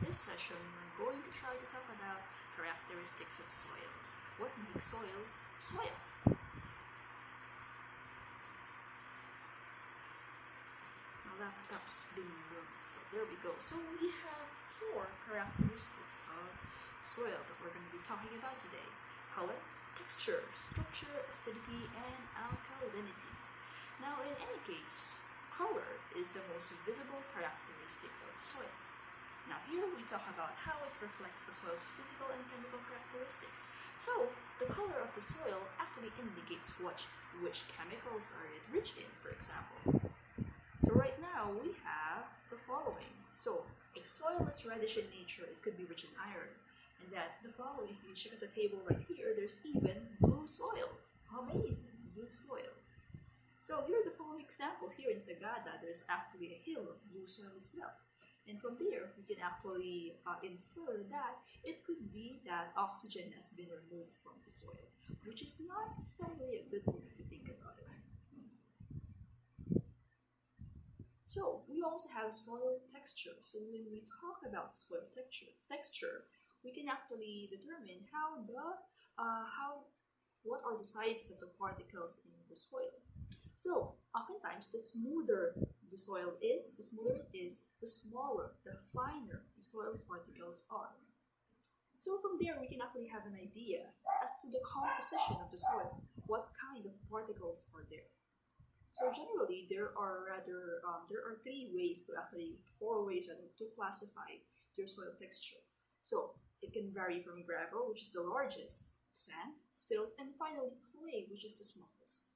this session, we're going to try to talk about characteristics of soil. What makes soil soil? My laptop's being ruined, so there we go. So we have 4 characteristics of soil that we're going to be talking about today. Color, texture, structure, acidity, and alkalinity. Now in any case, color is the most visible characteristic of soil. Now here we talk about how it reflects the soil's physical and chemical characteristics. So the color of the soil actually indicates which chemicals are it rich in, for example. So right now we have the following. So if soil is reddish in nature, it could be rich in iron. And that the following, if you check at the table right here, there's even blue soil. Amazing, blue soil. So here are the following examples. Here in Sagada, there's actually a hill of blue soil as well. And from there, we can actually infer that it could be that oxygen has been removed from the soil, which is not necessarily a good thing if you think about it. So we also have soil texture. So when we talk about soil texture, we can actually determine what are the sizes of the particles in the soil. So oftentimes, the smoother the soil is, the smaller, the finer the soil particles are. So from there, we can actually have an idea as to the composition of the soil, what kind of particles are there. So generally, there are 4 ways to classify your soil texture. So it can vary from gravel, which is the largest, sand, silt, and finally clay, which is the smallest.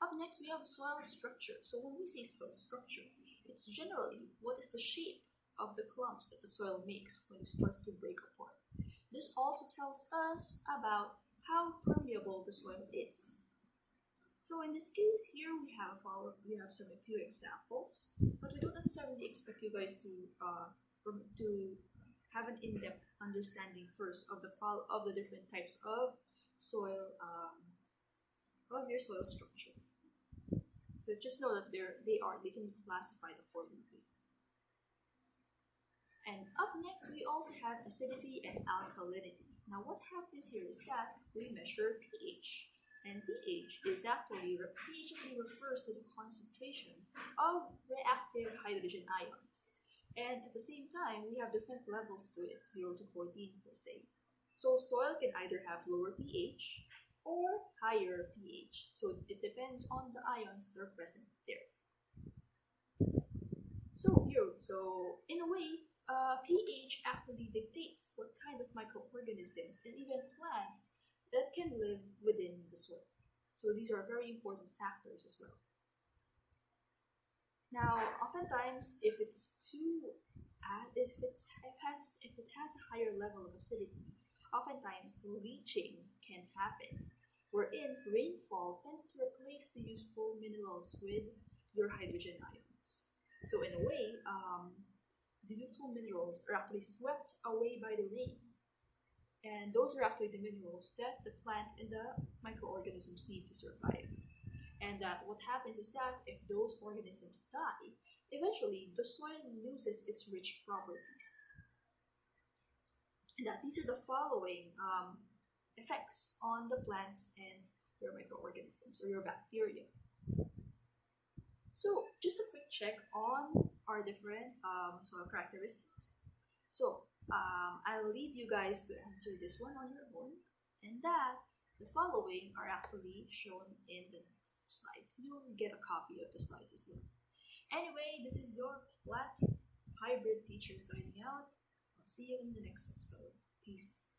Up next, we have soil structure. So when we say soil structure, it's generally what is the shape of the clumps that the soil makes when it starts to break apart. This also tells us about how permeable the soil is. So in this case here, we have a few examples, but we don't necessarily expect you guys to have an in-depth understanding first of the different types of soil of your soil structure. But just know that they can be classified accordingly. And up next, we also have acidity and alkalinity. Now what happens here is that we measure pH. And pH actually refers to the concentration of reactive hydrogen ions. And at the same time, we have different levels to it, 0 to 14 per se. So soil can either have lower pH or higher pH. So it depends on the ions that are present there. So in a way, pH actually dictates what kind of microorganisms and even plants that can live within the soil. So these are very important factors as well. Now, oftentimes, if it has a higher level of acidity, oftentimes leaching can happen, wherein rainfall tends to replace the useful minerals with your hydrogen ions. So in a way, the useful minerals are actually swept away by the rain. And those are actually the minerals that the plants and the microorganisms need to survive. And that what happens is that if those organisms die, eventually the soil loses its rich properties. And that these are the following effects on the plants and your microorganisms or your bacteria. So just a quick check on our different soil characteristics. So I'll leave you guys to answer this one on your own, and that the following are actually shown in the next slides. You'll get a copy of the slides as well. Anyway, this is your Plat Hybrid teacher signing out. I'll see you in the next episode. Peace.